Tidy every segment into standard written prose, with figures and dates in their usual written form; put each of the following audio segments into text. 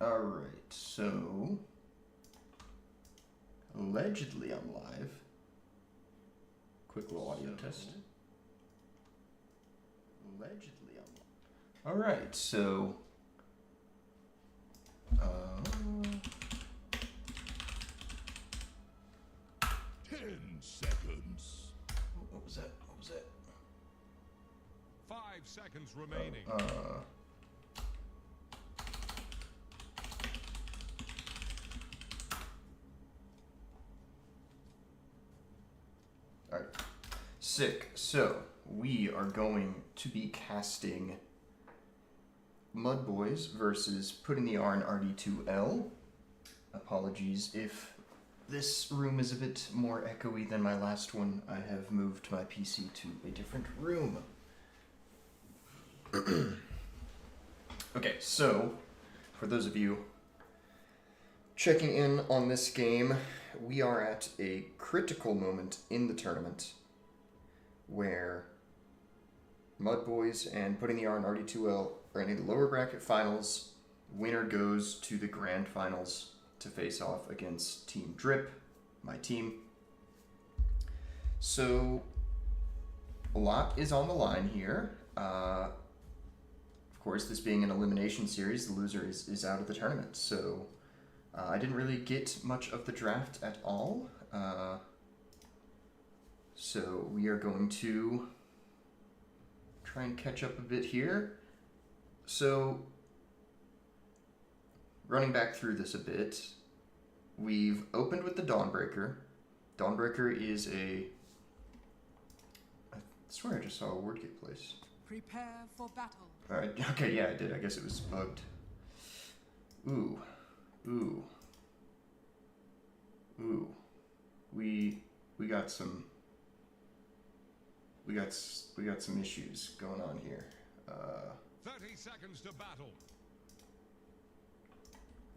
Alright, so allegedly I'm live. Quick little audio test. Allegedly I'm live. Alright, so 10 seconds. What was that? 5 seconds remaining. Alright. Sick. So, we are going to be casting MUDBOYS versus Putting the R in RD2L. Apologies if this room is a bit more echoey than my last one. I have moved my PC to a different room. Okay, so, for those of you checking in on this game, we are at a critical moment in the tournament where MUDBOYS and Putting the R in RD2L are in the lower bracket finals. Winner goes to the grand finals to face off against Team Drip, my team. So, a lot is on the line here. Of course, this being an elimination series, the loser is out of the tournament. So, I didn't really get much of the draft at all. So, we are going to try and catch up a bit here. So, running back through this a bit, we've opened with the Dawnbreaker. Dawnbreaker is a... I swear I just saw a word get placed. Prepare for battle. Alright, okay, yeah, I did. I guess it was bugged. Ooh. We got some... We got some issues going on here. 30 seconds to battle.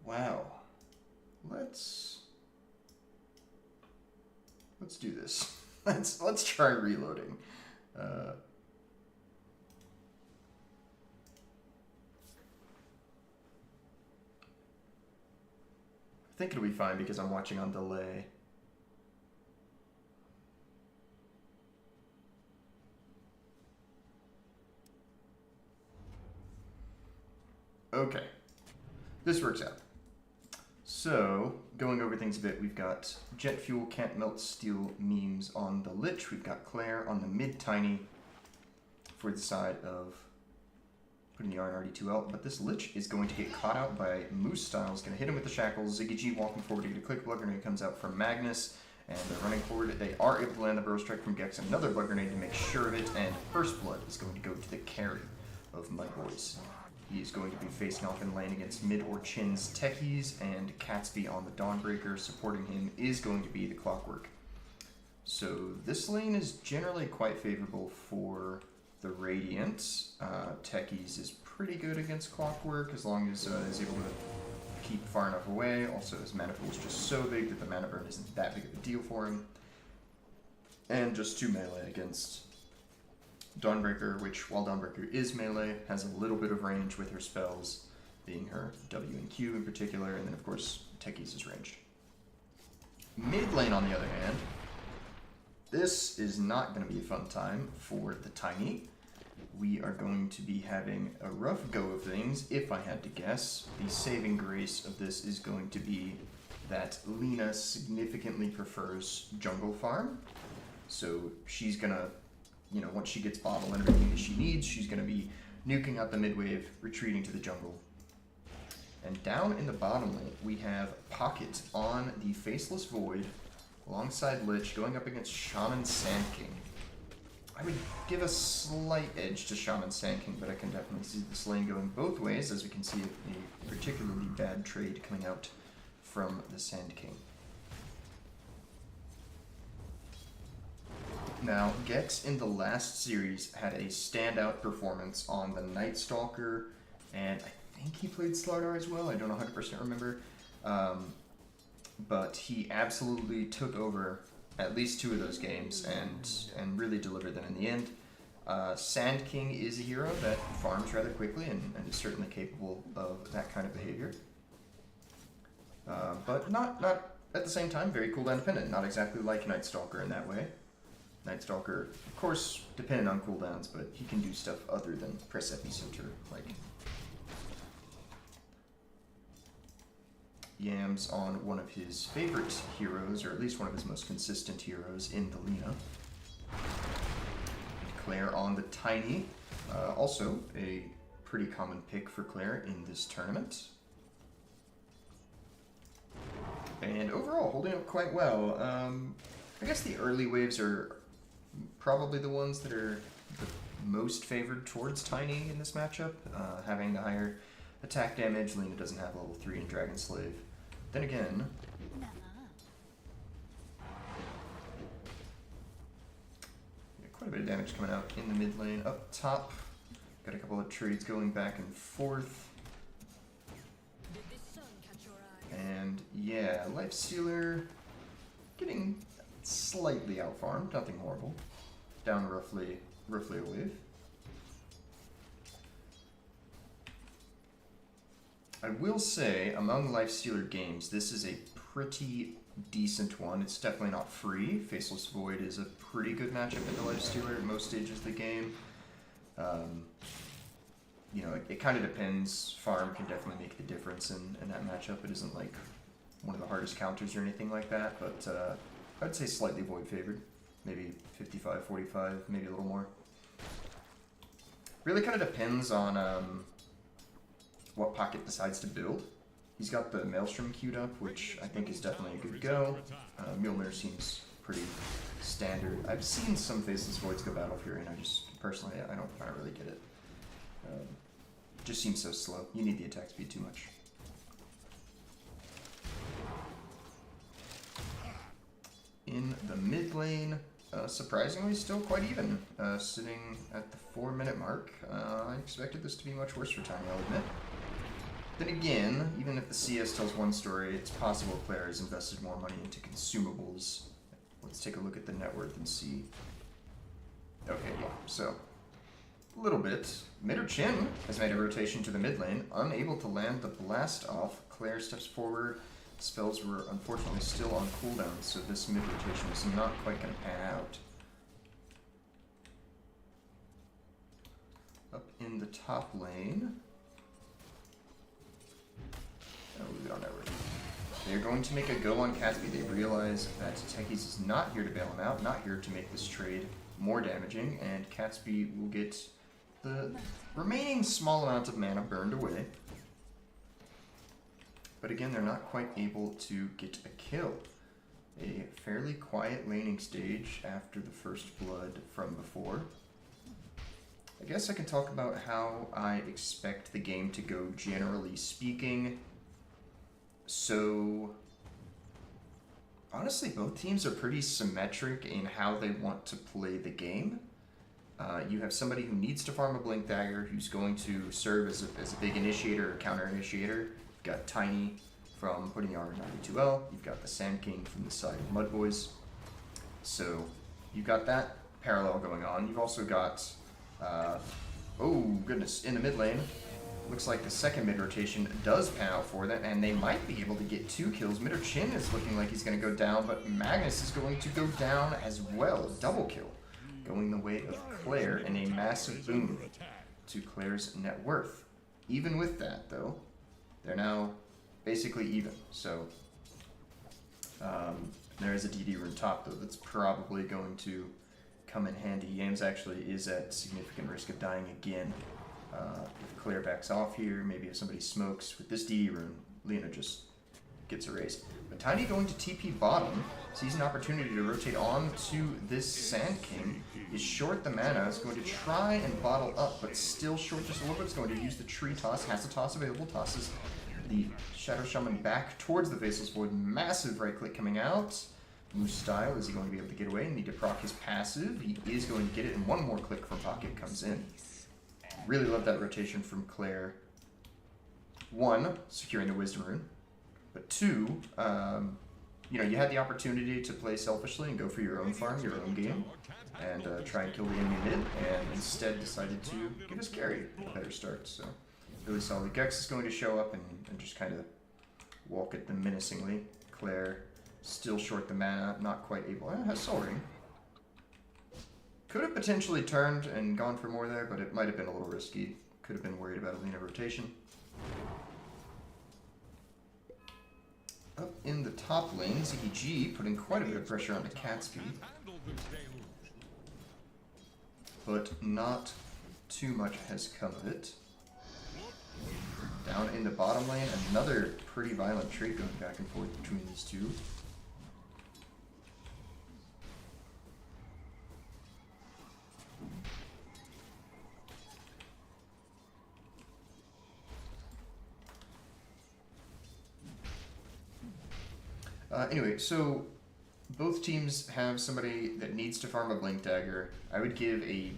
Wow. Let's do this. Let's try reloading. I think it'll be fine because I'm watching on delay. Okay. This works out. So, going over things a bit, we've got Jet Fuel Can't Melt Steel memes on the Lich. We've got Claire on the mid-tiny for the side of Putting the R in RD2L. But this Lich is going to get caught out by Moose Styles. Going to hit him with the shackles. Ziggy G walking forward to get a quick blood grenade comes out from Magnus. And they're running forward. They are able to land the Burrow Strike from Gex. Another blood grenade to make sure of it. And First Blood is going to go to the carry of MUDBOYS. He is going to be facing off in lane against Mid or Chin's Techies, and Catsby on the Dawnbreaker. Supporting him is going to be the Clockwork. So this lane is generally quite favorable for the Radiant. Techies is pretty good against Clockwork as long as is able to keep far enough away. Also, his mana pool is just so big that the mana burn isn't that big of a deal for him. And just 2 melee against Dawnbreaker, which, while Dawnbreaker is melee, has a little bit of range with her spells, being her W and Q in particular, and then of course Techies is ranged. Mid lane, on the other hand, this is not going to be a fun time for the Tiny. We are going to be having a rough go of things, if I had to guess. The saving grace of this is going to be that Lena significantly prefers jungle farm, so she's going to, once she gets bottle and everything that she needs, she's going to be nuking out the mid wave, retreating to the jungle. And down in the bottom lane, we have Pocket on the Faceless Void, alongside Lich, going up against Shaman Sand King. I would give a slight edge to Shaman Sand King, but I can definitely see this lane going both ways, as we can see a particularly bad trade coming out from the Sand King. Now, Gex in the last series had a standout performance on the Night Stalker, and I think he played Slardar as well. I don't 100% remember. But he absolutely took over at least 2 of those games and really delivered them in the end. Sand King is a hero that farms rather quickly and is certainly capable of that kind of behavior. But not at the same time very cooldown dependent. Not exactly like Night Stalker in that way. Night Stalker, of course, dependent on cooldowns, but he can do stuff other than press Epicenter, like Yams on one of his favorite heroes, or at least one of his most consistent heroes in the Lina. Claire on the Tiny, also a pretty common pick for Claire in this tournament. And overall, holding up quite well. I guess the early waves are probably the ones that are the most favored towards Tiny in this matchup. Having the higher attack damage, Lina doesn't have level 3 in Dragon Slave. Then again, quite a bit of damage coming out in the mid lane. Up top, got a couple of trades going back and forth. And yeah, Lifestealer getting slightly outfarmed, nothing horrible. Down roughly a wave. I will say, among Lifestealer games, this is a pretty decent one. It's definitely not free. Faceless Void is a pretty good matchup into Lifestealer at most stages of the game. You know, it kind of depends. Farm can definitely make the difference in that matchup. It isn't like one of the hardest counters or anything like that, but I'd say slightly Void favored. Maybe 55-45, maybe a little more. Really kind of depends on what Pocket decides to build. He's got the Maelstrom queued up, which I think is definitely a good go. Mjolnir seems pretty standard. I've seen some Faceless Voids go Battle Fury, and I just, personally, I don't really get it. Just seems so slow. You need the attack speed too much. In the mid lane, surprisingly still quite even, sitting at the 4-minute mark. I expected this to be much worse for Tiny, I'll admit. Then again, even if the CS tells one story, it's possible Claire has invested more money into consumables. Let's take a look at the net worth and see. Okay, yeah, so a little bit. Mid Chin has made a rotation to the mid lane, unable to land the blast off. Claire steps forward. Spells were unfortunately still on cooldown, so this mid rotation is not quite going to pan out. Up in the top lane. Oh, we don't know. They're going to make a go on Catsby. They realize that Techies is not here to bail him out, not here to make this trade more damaging, and Catsby will get the remaining small amount of mana burned away. But again, they're not quite able to get a kill. A fairly quiet laning stage after the first blood from before. I guess I can talk about how I expect the game to go generally speaking. So, honestly, both teams are pretty symmetric in how they want to play the game. You have somebody who needs to farm a Blink Dagger, who's going to serve as a big initiator or counter initiator. You've got Tiny from putting on RD2L. You've got the Sand King from the side of MUDBOYS. So you've got that parallel going on. You've also got, oh goodness, in the mid lane, looks like the second mid rotation does pan out for them, and they might be able to get 2 kills. Mid Chin is looking like he's going to go down, but Magnus is going to go down as well. Double kill, going the way of Claire, and a massive boon to Claire's net worth. Even with that, though, they're now basically even. So there is a DD rune top, though, that's probably going to come in handy. Yams actually is at significant risk of dying again. If Claire backs off here, maybe if somebody smokes with this DD rune, Lina just gets erased. But Tiny going to TP bottom, sees an opportunity to rotate on to this Sand King, is short the mana, is going to try and bottle up, but still short just a little bit. Is going to use the tree toss, has the toss available, tosses the Shadow Shaman back towards the Faceless Void. Massive right click coming out. Moose style, is he going to be able to get away? Need to proc his passive. He is going to get it, and one more click from Pocket comes in. Really love that rotation from Claire. 1, securing the Wisdom Rune. But 2, you know, you had the opportunity to play selfishly and go for your own farm, your own game, and try and kill the enemy mid, and instead decided to give us carry a better start. So really solid. Gex is going to show up and just kind of walk at them menacingly. Claire still short the mana, not quite able. Has Soul Ring. Could have potentially turned and gone for more there, but it might have been a little risky. Could have been worried about a Lina rotation. Up in the top lane, Ziggy G putting quite a bit of pressure onto Catsby, but not too much has come of it. Down in the bottom lane, another pretty violent trade going back and forth between these two. Anyway, so both teams have somebody that needs to farm a Blink Dagger. I would give a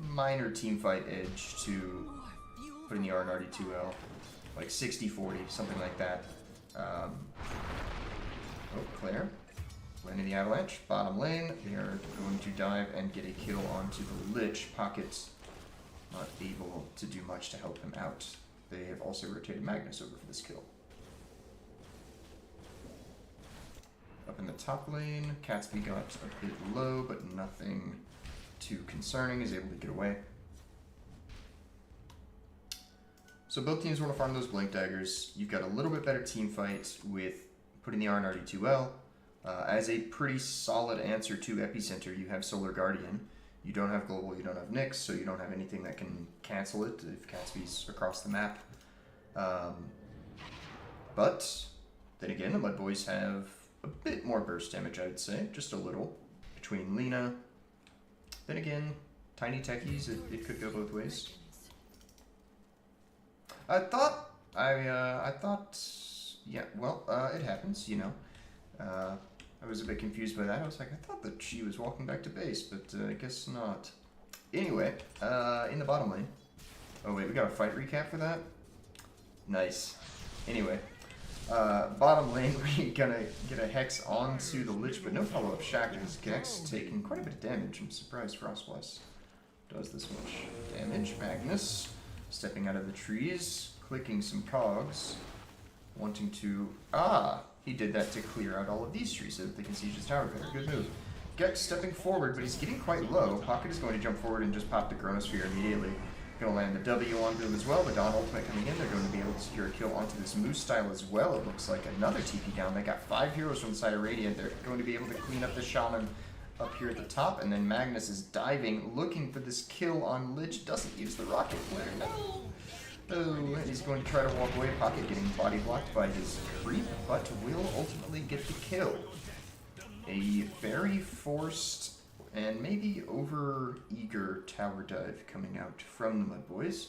minor teamfight edge to putting the RD2L, like 60-40, something like that. Oh, Claire, landing the Avalanche, bottom lane. They are going to dive and get a kill onto the Lich. Pocket not able to do much to help him out. They have also rotated Magnus over for this kill. Up in the top lane, Catsby got a bit low, but nothing too concerning, is able to get away. So both teams want to farm those Blink Daggers. You've got a little bit better team fight with putting the RD2L. As a pretty solid answer to Epicenter, you have Solar Guardian. You don't have Global, you don't have Nyx, so you don't have anything that can cancel it if Catsby's across the map. But then again, the MUDBOYS have a bit more burst damage, I'd say, just a little, between Lina. Then again, tiny techies, it could go both ways. I thought, yeah, well, it happens, you know. I was a bit confused by that. I was like, I thought that she was walking back to base, but I guess not. Anyway, in the bottom lane. Oh wait, we got a fight recap for that? Nice. Anyway. Bottom lane, we're gonna get a Hex onto the Lich, but no follow-up Shackles. Gex taking quite a bit of damage. I'm surprised Frostblast does this much damage. Magnus stepping out of the trees, clicking some cogs, wanting to... he did that to clear out all of these trees so that they can siege his tower better. Good move. Gex stepping forward, but he's getting quite low. Pocket is going to jump forward and just pop the Chronosphere immediately. Going to land the W onto him as well. The Dawn ultimate coming in. They're going to be able to secure a kill onto this Moose style as well. It looks like another TP down. They got 5 heroes from the side of Radiant. They're going to be able to clean up the Shaman up here at the top. And then Magnus is diving, looking for this kill on Lich. Doesn't use the rocket flare. No! Oh, and he's going to try to walk away. Pocket getting body blocked by his creep, but will ultimately get the kill. A very forced and maybe over-eager tower dive coming out from the MUDBOYS.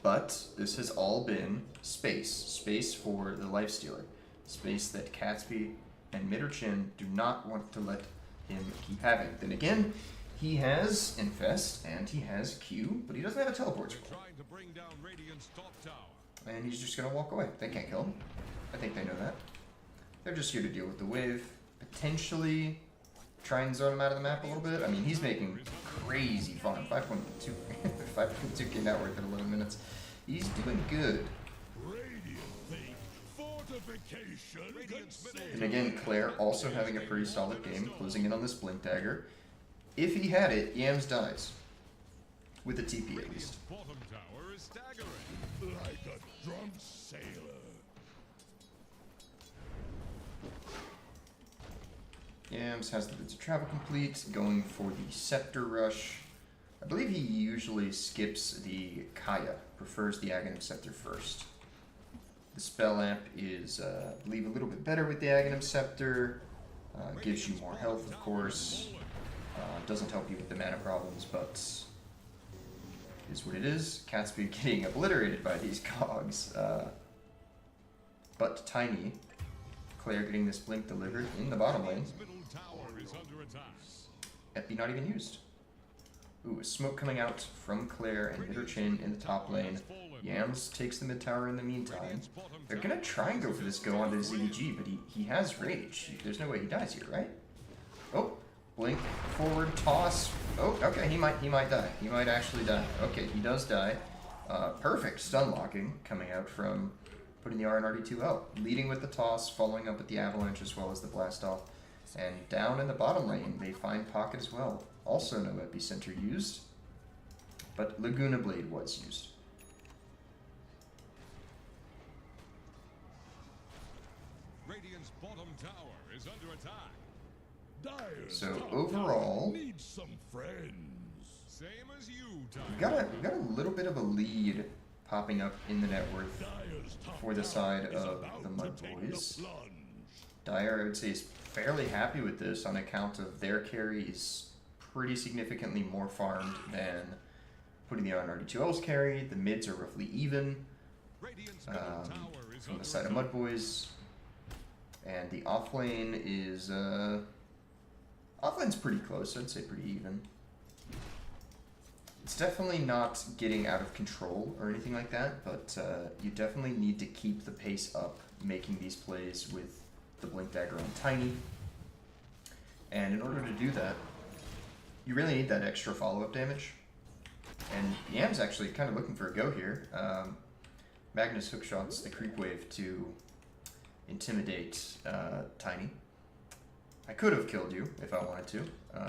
But this has all been space. Space for the Lifestealer. Space that Catsby and Midderchin do not want to let him keep having. Then again, he has Infest and he has Q, but he doesn't have a teleport scroll. And he's just going to walk away. They can't kill him. I think they know that. They're just here to deal with the wave. Potentially try and zone him out of the map a little bit. I mean, he's making crazy farm. 5.2k net worth in 11 minutes. He's doing good. And again, Claire also having a pretty solid game, closing in on this Blink Dagger. If he had it, Yams dies. With a TP at least. Like a drunk sailor. Yams has the bits of travel complete, going for the Scepter Rush. I believe he usually skips the Kaya, prefers the Aghanim Scepter first. The Spell Amp is, I believe, a little bit better with the Aghanim Scepter. Gives you more health, of course. Doesn't help you with the mana problems, but is what it is. Catsby getting obliterated by these cogs. But Tiny, Claire getting this blink delivered in the bottom lane. Epi not even used. Ooh, a smoke coming out from Claire and Midderchin in the top lane. Yams takes the mid tower in the meantime. They're gonna try and go for this go onto ZDG, but he has rage. There's no way he dies here, right? Oh, blink, forward, toss. Oh, okay, he might die. He might actually die. Okay, he does die. Perfect stun locking coming out from putting the R in RD2L, leading with the toss, following up with the avalanche as well as the blast off. And down in the bottom lane, they find Pocket as well. Also no epicenter used, but Laguna Blade was used. Radiant's bottom tower is under attack. Dire's So top overall, tower needs some friends. Same as you, we've got a little bit of a lead popping up in the net worth Dire's top for the side tower is of about the to take MUDBOYS. the plunge. Dire, I would say, is fairly happy with this on account of their carry is pretty significantly more farmed than putting the R in RD2L's carry. The mids are roughly even Radiant's middle tower is from the under side of attack. MUDBOYS. And the offlane is, offlane's pretty close, I'd say pretty even. It's definitely not getting out of control or anything like that, but you definitely need to keep the pace up making these plays with the Blink Dagger on Tiny. And in order to do that, you really need that extra follow-up damage. And Yam's actually kind of looking for a go here. Magnus hookshots the creep wave to intimidate Tiny. I could have killed you if I wanted to.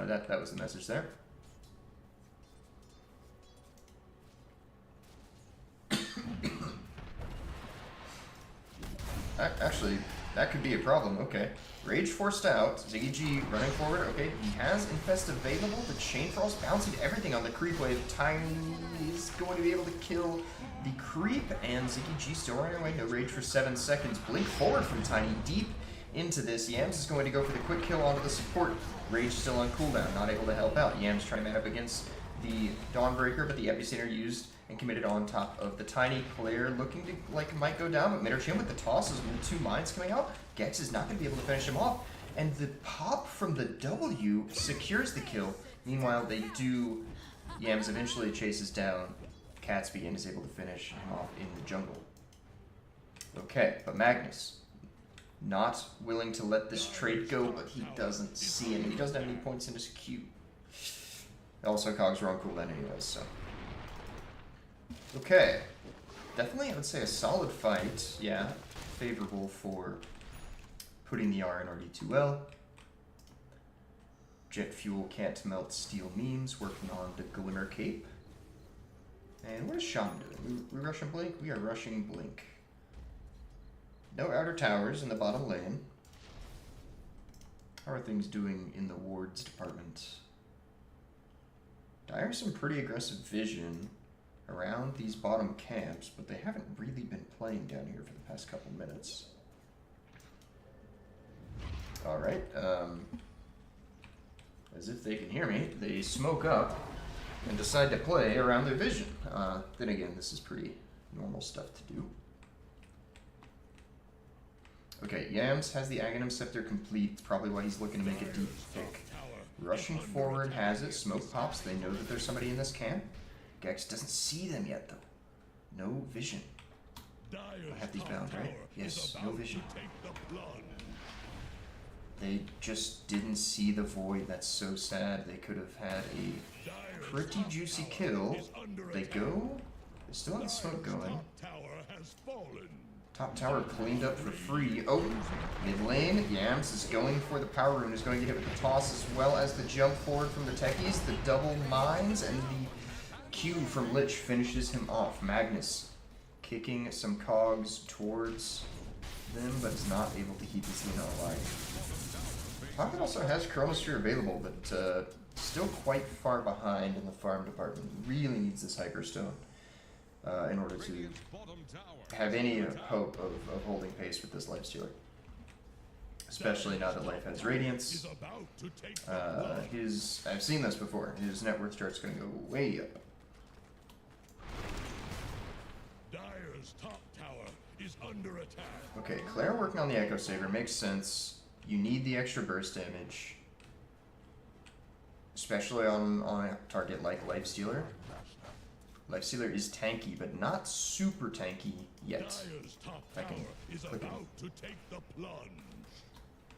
That was the message there. Actually, that could be a problem. Okay. Rage forced out. Ziggy G running forward. Okay, he has Infest available. The Chain Frost bouncing everything on the creep wave. Tiny is going to be able to kill the creep, and Ziggy G still running away. No rage for 7 seconds. Blink forward from Tiny deep into this. Yams is going to go for the quick kill onto the support. Rage still on cooldown, not able to help out. Yams trying to man up against the Dawnbreaker, but the epicenter used and committed on top of the Tiny. Claire looking to, like, might go down, but Mitterchin with the tosses with 2 mines coming out. Gex is not going to be able to finish him off, and the pop from the W secures the kill. Meanwhile, they do. Yams eventually chases down Catsby and is able to finish him off in the jungle. Okay, but Magnus, not willing to let this trade go, but he doesn't see it. He doesn't have any points in his queue. Also, Cogs are on cooldown anyways, so. Okay. Definitely, I would say a solid fight. Yeah, favorable for putting the R in RD2L. Jet Fuel can't melt steel memes, working on the Glimmer Cape. And what is Sean doing? We rushing Blink? We are rushing Blink. No outer towers in the bottom lane. How are things doing in the wards department? Dire has some pretty aggressive vision around these bottom camps, but they haven't really been playing down here for the past couple minutes. Alright, as if they can hear me, they smoke up and decide to play around their vision. Then again, this is pretty normal stuff to do. Okay, Yams has the Aghanim Scepter complete. It's probably why he's looking to make a deep pick. Rushing forward has it. Smoke pops. They know that there's somebody in this camp. Gex doesn't see them yet, though. No vision. I have these bound, right? Yes, no vision. They just didn't see the void. That's so sad. They could have had a pretty juicy kill. They go. They still have the smoke going. Top tower cleaned up for free. Oh, mid lane. Yams is going for the power rune. Is going to get hit with the toss as well as the jump forward from the techies. The double mines and the Q from Lich finishes him off. Magnus kicking some cogs towards them, but is not able to keep his Xena alive. Pocket also has Chronosphere available, but still quite far behind in the farm department. Really needs this Hyperstone in order to have any hope of holding pace with this Lifestealer. Especially now that Life has Radiance. I've seen this before. His net worth chart's going to go way up. Dire's top tower is under attack. Okay, Claire working on the Echo Saber makes sense. You need the extra burst damage. Especially on a target like Lifestealer. Lifestealer is tanky, but not super tanky yet. Dire's top I can tower is click it. about to take the plunge.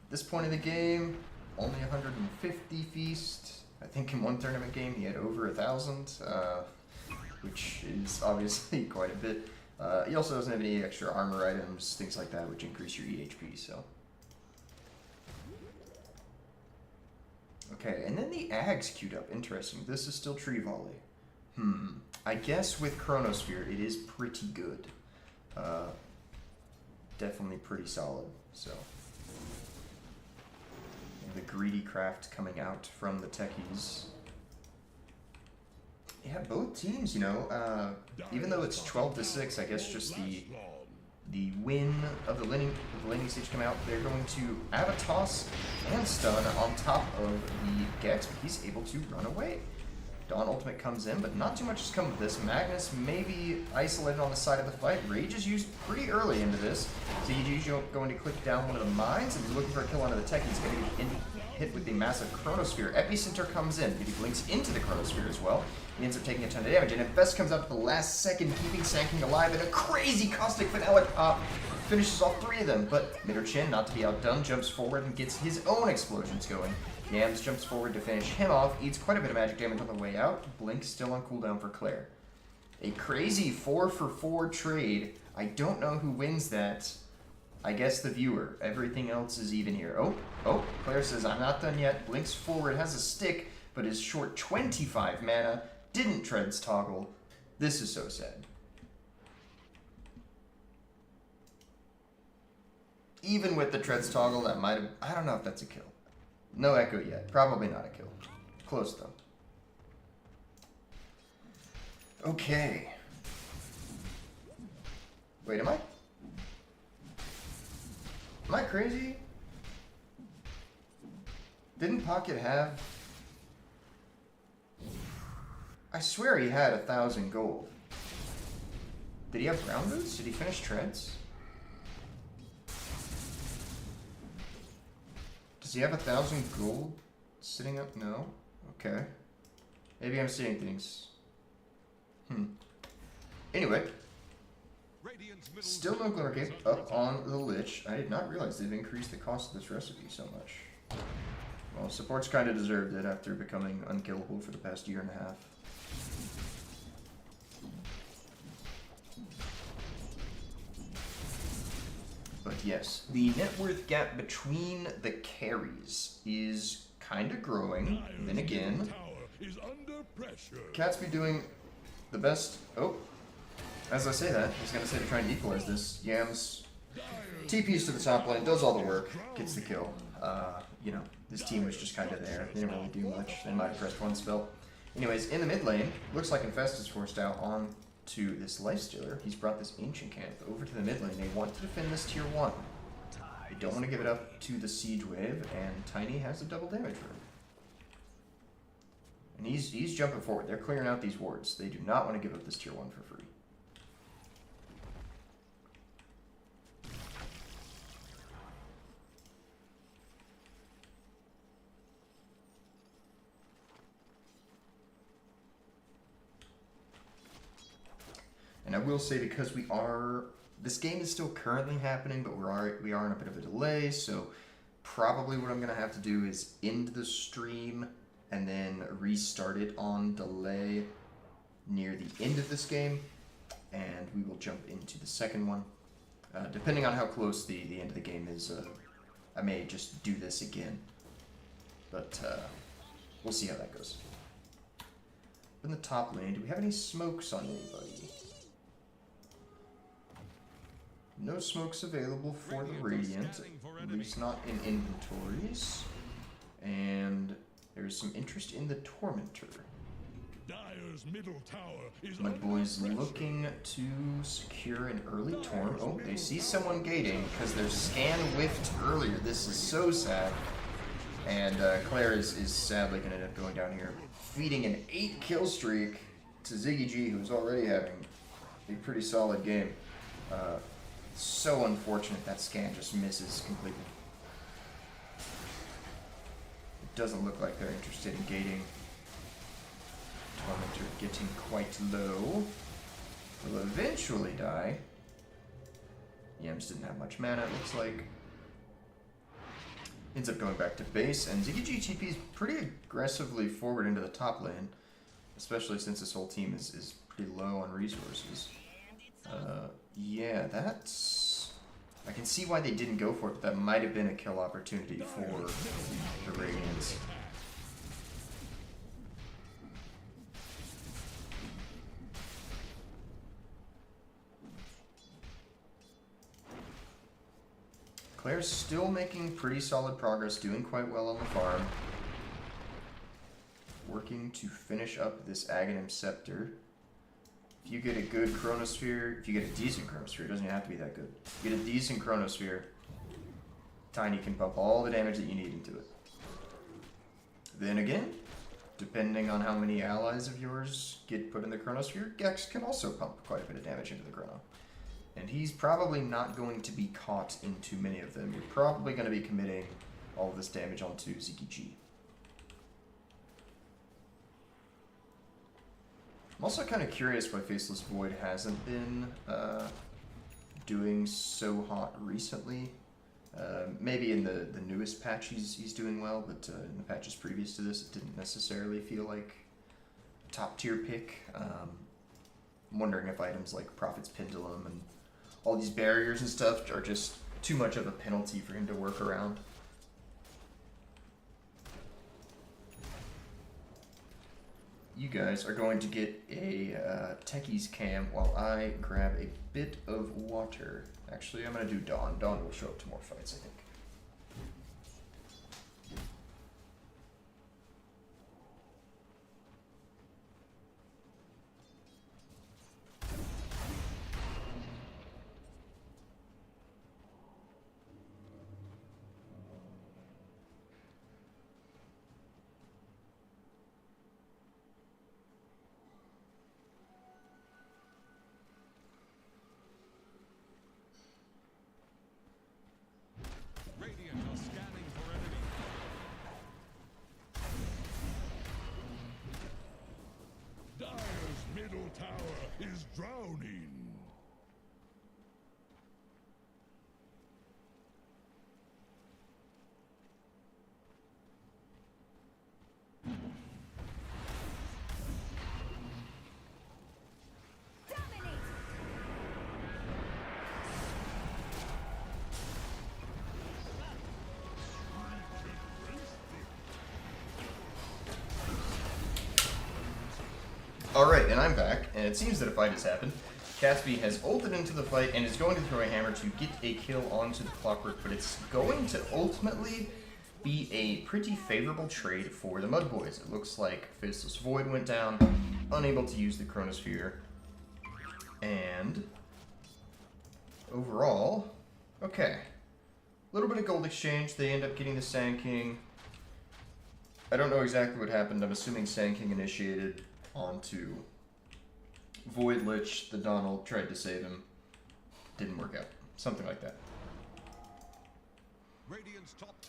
This point of the game, only 150 feast. I think in one tournament game he had over 1,000, which is obviously quite a bit. He also doesn't have any extra armor items, things like that, which increase your EHP, so. Okay, and then the Ag's queued up. Interesting. This is still Tree Volley. I guess with Chronosphere, it is pretty good. Definitely pretty solid, so. And the Greedy Craft coming out from the techies. Yeah, both teams, you know, even though it's 12-6, I guess just the win of the laning stage come out, they're going to have a toss and stun on top of the Gex, but he's able to run away. Dawn Ultimate comes in, but not too much has come of this. Magnus may be isolated on the side of the fight. Rage is used pretty early into this. So he's going to click down one of the mines, and he's looking for a kill onto the tech. He's going to get hit with the massive Chronosphere. Epicenter comes in, but he blinks into the Chronosphere as well. He ends up taking a ton of damage, and Infest comes out at the last second, keeping Sanking alive, and a crazy Caustic Finale pop finishes all three of them. But Midorchin, not to be outdone, jumps forward and gets his own explosions going. Yams jumps forward to finish him off, eats quite a bit of magic damage on the way out. Blink still on cooldown for Claire. A crazy 4-for-4 trade. I don't know who wins that. I guess the viewer. Everything else is even here. Oh, Claire says, I'm not done yet. Blinks forward, has a stick, but is short 25 mana. Didn't Treads toggle. This is so sad. Even with the Treads toggle, that might have... I don't know if that's a kill. No echo yet. Probably not a kill. Close, though. Okay. Wait, am I crazy? Didn't Pocket have... I swear he had 1,000 gold. Did he have brown boots? Did he finish Treads? Does he have 1,000 gold sitting up? No? Okay. Maybe I'm seeing things. Anyway. Still no Glimmer Cape up on the Lich. I did not realize they've increased the cost of this recipe so much. Well, support's kind of deserved it after becoming unkillable for the past year and a half. But yes, the net worth gap between the carries is kind of growing. Then again, Catsby doing the best. Oh, as I say that, I was going to say to try and equalize this. Yams TPs to the top lane, does all the work, gets the kill. You know, this team was just kind of there. They didn't really do much. They might have pressed one spell. Anyways, in the mid lane, looks like Infest is forced out on to this Lifestealer. He's brought this Ancient Camp over to the mid lane. They want to defend this tier 1. They don't want to give it up to the Siege Wave, and Tiny has a double damage room. And he's jumping forward. They're clearing out these wards. They do not want to give up this tier 1 for free. And I will say, because this game is still currently happening, but we are in a bit of a delay, so probably what I'm going to have to do is end the stream and then restart it on delay near the end of this game, and we will jump into the second one. Depending on how close the end of the game is, I may just do this again, but we'll see how that goes. In the top lane, do we have any smokes on anybody? No smokes available for the Radiant, at least not in inventories. And there's some interest in the Tormentor. MUDBOYS looking to secure an early Torm. Oh, they see someone gating because their scan whiffed earlier. This is so sad. And Claire is sadly going to end up going down here, feeding an 8-kill streak to Ziggy G, who's already having a pretty solid game. So unfortunate that scan just misses completely. It doesn't look like they're interested in gating. Tormentor getting quite low. Will eventually die. Yams didn't have much mana, it looks like. Ends up going back to base, and Ziggy G TP's pretty aggressively forward into the top lane, especially since this whole team is pretty low on resources. Yeah, that's... I can see why they didn't go for it, but that might have been a kill opportunity for the Radiants. Claire's still making pretty solid progress, doing quite well on the farm. Working to finish up this Aghanim Scepter. If you get a good Chronosphere, if you get a decent Chronosphere, it doesn't even have to be that good. If you get a decent Chronosphere, Tiny can pump all the damage that you need into it. Then again, depending on how many allies of yours get put in the Chronosphere, Gex can also pump quite a bit of damage into the Chrono. And he's probably not going to be caught in too many of them. You're probably going to be committing all of this damage onto ZKG. I'm also kind of curious why Faceless Void hasn't been doing so hot recently. Maybe in the newest patch he's doing well, but in the patches previous to this it didn't necessarily feel like a top tier pick. I'm wondering if items like Prophet's Pendulum and all these barriers and stuff are just too much of a penalty for him to work around. You guys are going to get a Techie's cam while I grab a bit of water. Actually, I'm going to do Dawn. Dawn will show up to more fights, I think. Is drowning. Alright, and I'm back, and it seems that a fight has happened. Catsby has ulted into the fight and is going to throw a hammer to get a kill onto the Clockwork, but it's going to ultimately be a pretty favorable trade for the MUDBOYS. It looks like Faceless Void went down, unable to use the Chronosphere, and overall, okay. A little bit of gold exchange, they end up getting the Sand King. I don't know exactly what happened, I'm assuming Sand King initiated onto Void Lich, the Donald tried to save him. Didn't work out. Something like that.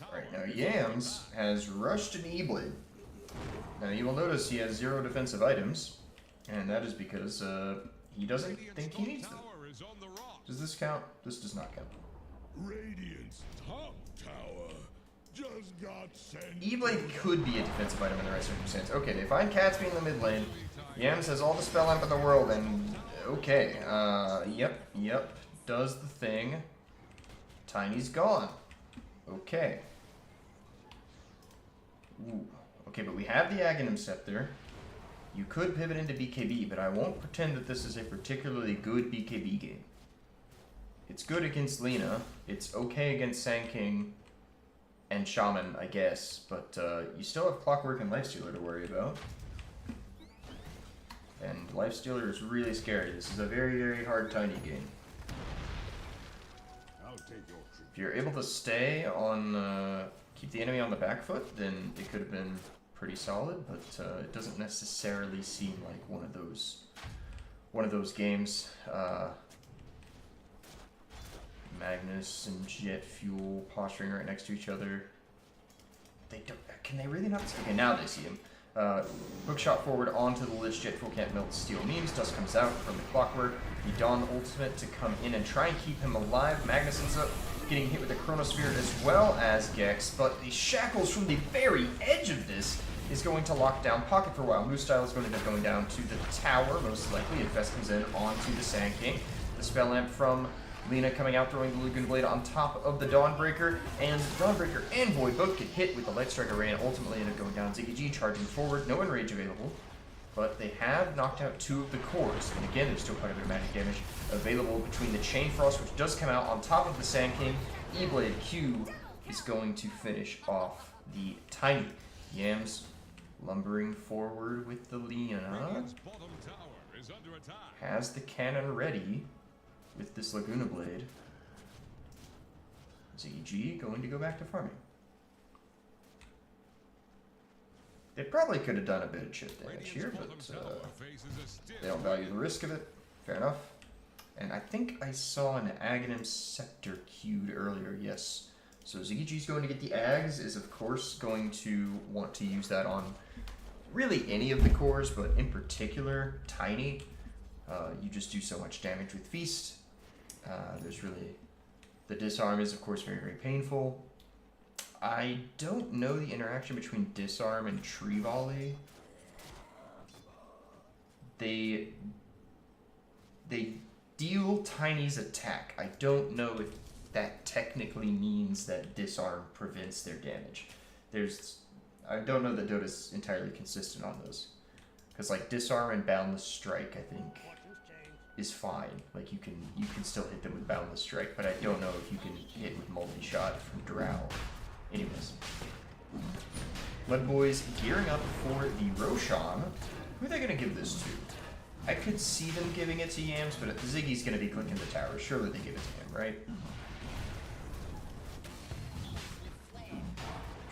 Alright, now Yams has rushed an E-Blade. Now you will notice he has 0 defensive items, and that is because he doesn't think he needs them. Does this count? This does not count. Radiant's top tower just got sent. E-Blade could be a defensive item in the right circumstance. Okay, they find Catsby in the mid lane. Yams has all the spell amp in the world, and okay, yep, does the thing. Tiny's gone. Okay. Ooh. Okay, but we have the Aghanim Scepter. You could pivot into BKB, but I won't pretend that this is a particularly good BKB game. It's good against Lina. It's okay against Sand King and Shaman, I guess, but you still have Clockwork and Lifestealer to worry about. And Lifestealer is really scary. This is a very, very hard Tiny game. If you're able to stay on, keep the enemy on the back foot, then it could have been pretty solid, but it doesn't necessarily seem like one of those games. Magnus and Jet Fuel posturing right next to each other. They don't. Can they really not see? Okay, now they see him. Hook shot forward onto the Lich. Jet Fuel can't melt steel memes. Dust comes out from the Clockwork. The Dawn ultimate to come in and try and keep him alive. Magnus ends up getting hit with the Chronosphere as well as Gex, but the shackles from the very edge of this is going to lock down Pocket for a while. Moose Style is going to end up going down to the tower, most likely. Infest comes in onto the Sand King. The Spell Amp from Lena coming out, throwing the Lagoon Blade on top of the Dawnbreaker, and Dawnbreaker and Void both get hit with the Light Strike Array and ultimately end up going down. Ziggy G charging forward, no Enrage available, but they have knocked out 2 of the cores, and again, there's still quite a bit of magic damage available between the Chain Frost, which does come out on top of the Sand King. E-Blade Q is going to finish off the Tiny. Yams lumbering forward with the Leona. Has the cannon ready with this Laguna Blade. ZG going to go back to farming. They probably could have done a bit of chip damage here, but they don't value the risk of it. Fair enough. And I think I saw an Aghanim Scepter queued earlier, yes. So ZG's going to get the Ags, is of course going to want to use that on really any of the cores, but in particular, Tiny. You just do so much damage with Feast. There's really... The Disarm is of course very, very painful. I don't know the interaction between Disarm and Tree Volley. They deal Tiny's attack. I don't know if that technically means that Disarm prevents their damage. I don't know that Dota's entirely consistent on those. Because like Disarm and Boundless Strike, I think, is fine. Like you can still hit them with Boundless Strike, but I don't know if you can hit with Multi-Shot from Drow. Anyways. MUDBOYS gearing up for the Roshan. Who are they going to give this to? I could see them giving it to Yams, but if Ziggy's going to be clicking the tower, surely they give it to him, right?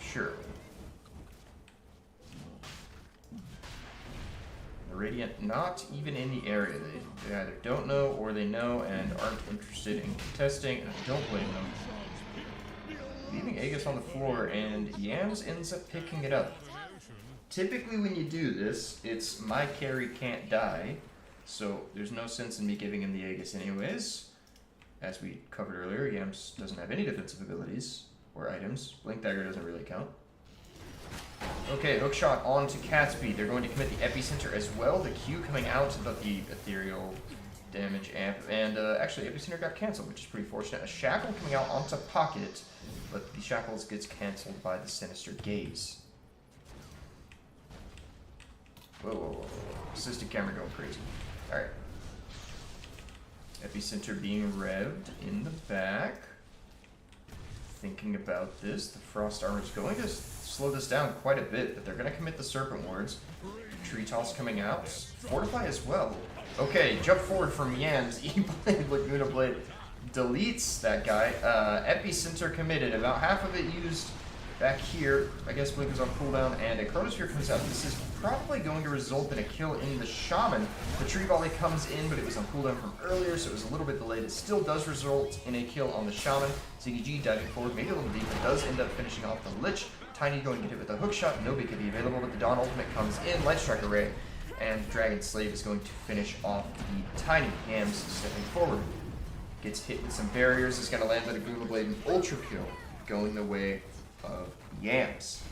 Surely. The Radiant not even in the area. They either don't know or they know and aren't interested in contesting, and I don't blame them. Leaving Aegis on the floor, and Yams ends up picking it up. Typically when you do this, it's my carry can't die, so there's no sense in me giving him the Aegis anyways. As we covered earlier, Yams doesn't have any defensive abilities or items. Blink Dagger doesn't really count. Okay, Hookshot on to Catsby. They're going to commit the Epicenter as well. The Q coming out, but the Ethereal damage amp. And actually, Epicenter got cancelled, which is pretty fortunate. A Shackle coming out onto Pocket, but the Shackles gets cancelled by the Sinister Gaze. Whoa, whoa, whoa, whoa. Assistant camera going crazy. Alright. Epicenter being revved in the back. Thinking about this, the Frost Armor is going to slow this down quite a bit, but they're going to commit the Serpent Wards. Tree Toss coming out. Fortify as well. Okay, jump forward from Yams. E-Blade, Laguna Blade deletes that guy. Epicenter committed. About half of it used back here. I guess Blink is on cooldown, and a Chronosphere comes out. This is probably going to result in a kill in the Shaman. The Tree Volley comes in, but it was on cooldown from earlier, so it was a little bit delayed. It still does result in a kill on the Shaman. Ziggy G diving forward, maybe a little deep, but does end up finishing off the Lich. Tiny going to get hit with a hook shot. No big could be available, but the Dawn Ultimate comes in. Light Strike Array, and Dragon Slave is going to finish off the Tiny. Yams stepping forward. Gets hit with some barriers. Is going to land with a Google Blade and Ultra Kill, going the way of Yams.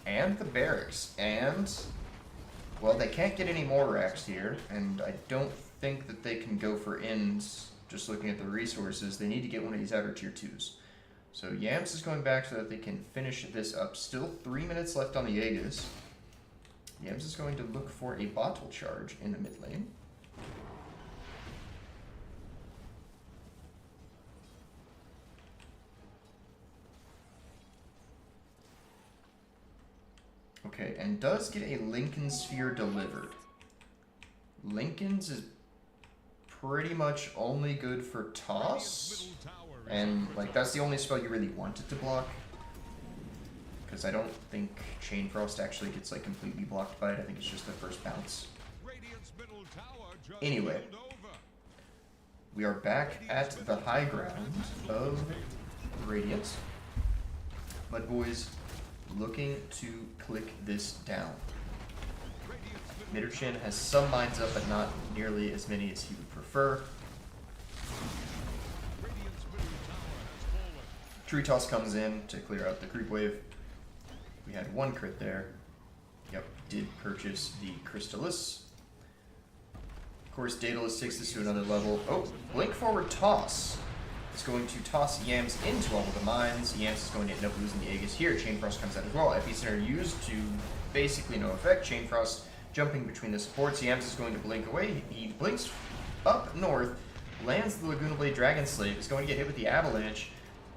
And the barracks. And, well, they can't get any more racks here, and I don't think that they can go for ends just looking at the resources. They need to get one of these outer tier 2s. So Yams is going back so that they can finish this up. Still 3 minutes left on the Aegis. Yams is going to look for a bottle charge in the mid lane. Okay, and does get a Lincoln Sphere delivered. Lincoln's is pretty much only good for toss. And, like, that's the only spell you really want it to block. Because I don't think Chain Frost actually gets, like, completely blocked by it. I think it's just the first bounce. Anyway. We are back at the high ground of Radiance. MUDBOYS looking to click this down. Middershin has some mines up, but not nearly as many as he would prefer. Tree Toss comes in to clear out the creep wave. We had one crit there. Yep, did purchase the Crystallis. course, Daedalus takes this to another level. Oh, blink forward toss. It's going to toss Yams into all of the mines. Yams is going to end up losing the Aegis here. Chain Frost comes out as well. Epicenter used to basically no effect. Chain Frost jumping between the supports. Yams is going to blink away. He blinks up north, lands the Laguna Blade Dragon Slave. Is going to get hit with the Avalanche.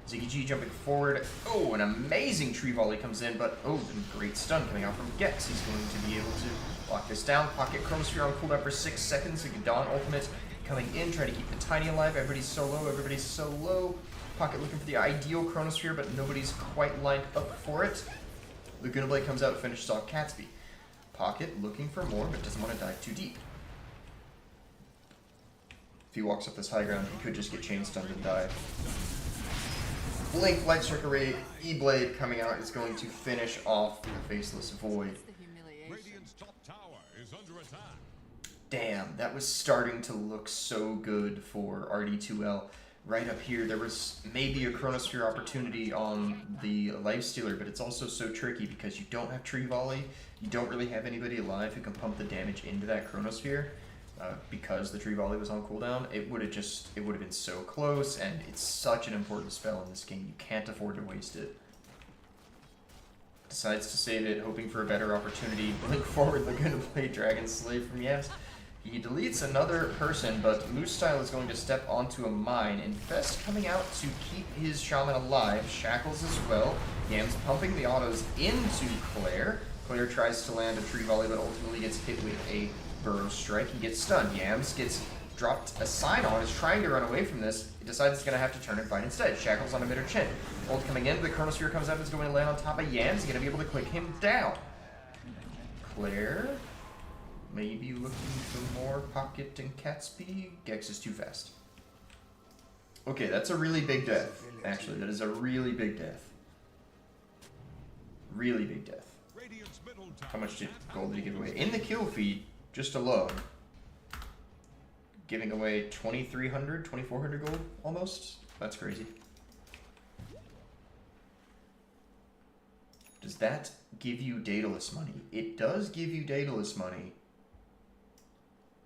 Ziggy G jumping forward. Oh, an amazing tree volley comes in, but oh, a great stun coming out from Gex. He's going to be able to lock this down. Pocket Chronosphere on cooldown for 6 seconds. Dawn ultimate coming in, trying to keep the Tiny alive. Everybody's so low, everybody's so low. Pocket looking for the ideal Chronosphere, but nobody's quite lined up for it. Laguna Blade comes out, finishes off Catsby. Pocket looking for more, but doesn't want to dive too deep. If he walks up this high ground, he could just get chain stunned and die. Blink, Light Strike Array, E-Blade coming out is going to finish off the Faceless Void. The humiliation. Radiant's top tower is under attack. Damn, that was starting to look so good for RD2L. Right up here, there was maybe a Chronosphere opportunity on the Lifestealer, but it's also so tricky because you don't have Tree Volley, you don't really have anybody alive who can pump the damage into that Chronosphere. Because the Tree Volley was on cooldown, it would have been so close, and it's such an important spell in this game, you can't afford to waste it. Decides to save it, hoping for a better opportunity. Blink forward, Laguna Blade Dragon Slave from Yams. He deletes another person, but Moose Style is going to step onto a mine. Infest coming out to keep his Shaman alive. Shackles as well. Yams pumping the autos into Claire. Claire tries to land a Tree Volley, but ultimately gets hit with a Burrow Strike. He gets stunned. Yams gets dropped a sign on, is trying to run away from this. He decides he's going to have to turn and fight instead. Shackles on a Mitter Chin. Ult coming in, the Chronosphere comes up, is going to land on top of Yams. He's going to be able to click him down. Claire, maybe looking for more Pocket and Catsby. Gex is too fast. Okay, that's a really big death. Actually, that is a really big death. Really big death. Radiant's middle How tower. much gold did he give away? In the kill feed, just alone, giving away 2,300, 2,400 gold, almost? That's crazy. Does that give you Daedalus money? It does give you Daedalus money,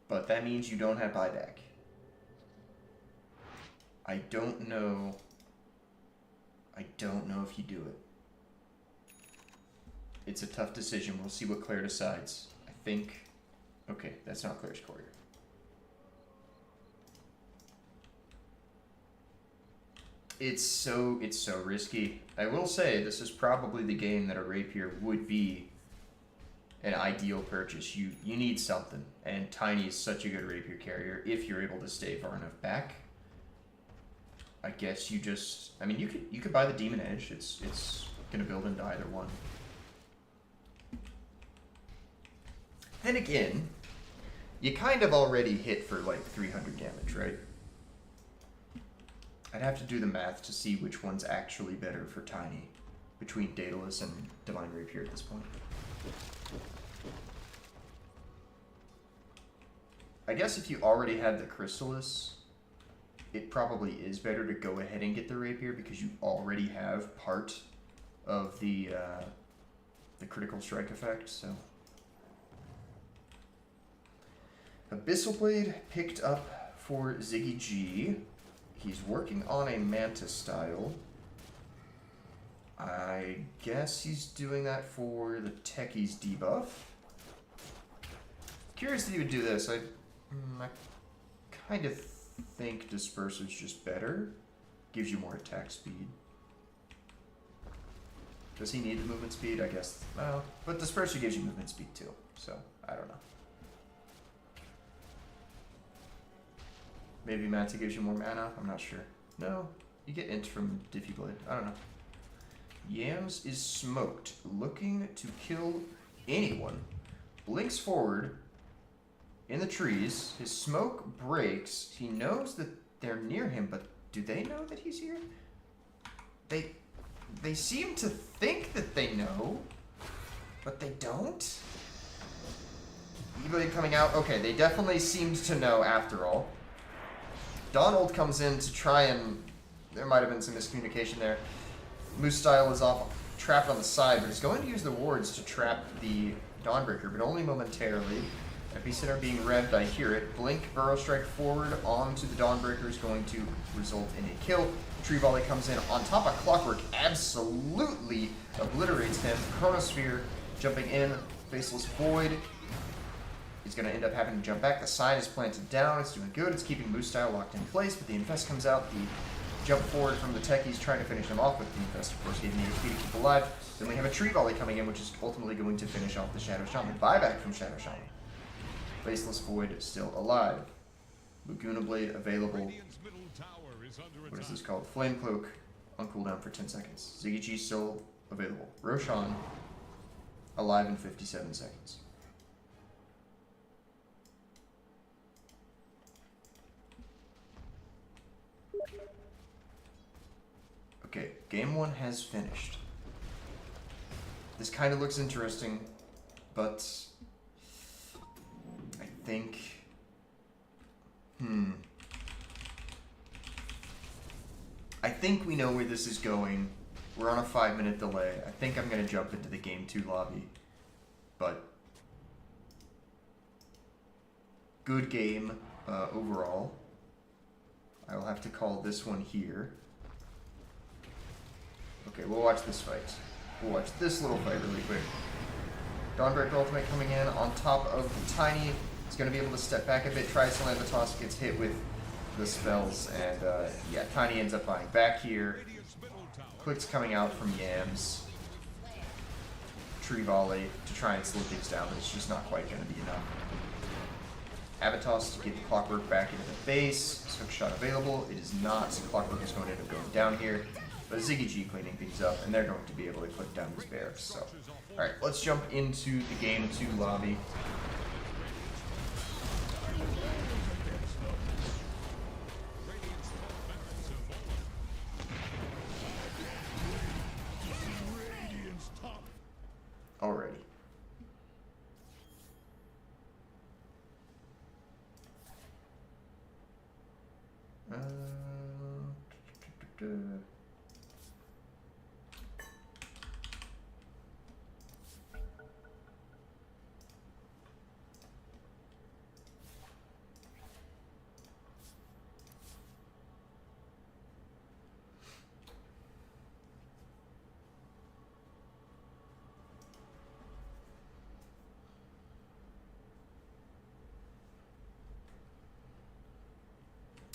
but that means you don't have buyback. I don't know if you do it. It's a tough decision. We'll see what Claire decides. I think... Okay, that's not Claire's courier. It's so risky. I will say, this is probably the game that a rapier would be an ideal purchase. You need something, and Tiny is such a good rapier carrier if you're able to stay far enough back. I guess you just... I mean, you could buy the Demon Edge. It's gonna build into either one. Then again, you kind of already hit for like 300 damage, right? I'd have to do the math to see which one's actually better for Tiny between Daedalus and Divine Rapier at this point. I guess if you already had the Chrysalis, it probably is better to go ahead and get the Rapier because you already have part of the critical strike effect, so... Abyssal Blade picked up for Ziggy G. He's working on a Manta style. I guess he's doing that for the Techies debuff. Curious that he would do this. I kind of think Disperser's just better. Gives you more attack speed. Does he need the movement speed? I guess. Well, but Disperser gives you movement speed too, so I don't know. Maybe Manta gives you more mana? I'm not sure. No, you get int from Diffy Blade. I don't know. Yams is smoked, looking to kill anyone. Blinks forward in the trees. His smoke breaks. He knows that they're near him, but do they know that he's here? They seem to think that they know, but they don't. E-Blade coming out. Okay, they definitely seemed to know after all. Donald comes in to try and... There might have been some miscommunication there. Moose Style is off, trapped on the side, but he's going to use the wards to trap the Dawnbreaker, but only momentarily. Beast Center being revved, I hear it. Blink, Burrow Strike forward onto the Dawnbreaker is going to result in a kill. Tree Volley comes in on top of Clockwork, absolutely obliterates him. Chronosphere jumping in, Faceless Void. He's going to end up having to jump back. The sign is planted down, it's doing good, it's keeping Moose Style locked in place, but the Infest comes out. The jump forward from the techies trying to finish him off with the Infest, of course, gave me HP to keep alive. Then we have a Tree Volley coming in, which is ultimately going to finish off the Shadow Shaman. Buyback from Shadow Shaman. Faceless Void still alive. Laguna Blade available. What is this called? Flame Cloak on cooldown for 10 seconds. Ziggy G still available. Roshan alive in 57 seconds. Okay, game 1 has finished. This kind of looks interesting, but I think... I think we know where this is going. We're on a 5-minute delay. I think I'm going to jump into the Game 2 lobby. But good game overall. I will have to call this one here. Okay, we'll watch this fight. We'll watch this little fight really quick. Dawnbreaker ultimate coming in on top of the Tiny. He's going to be able to step back a bit, tries to land the toss, gets hit with the spells, and yeah, Tiny ends up buying back here. Clicks coming out from Yams. Tree Volley to try and slow things down, but it's just not quite going to be enough. Abatos to get the Clockwork back into the base. Hook shot available. It is not. So Clockwork is going to end up going down here. But Ziggy G cleaning things up, and they're going to be able to click down these barracks. So, alright, let's jump into the Game 2 lobby. Alrighty.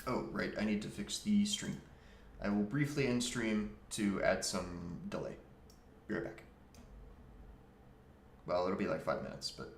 Oh, right, I need to fix the stream. I will briefly end stream to add some delay. Be right back. Well, it'll be like 5 minutes, but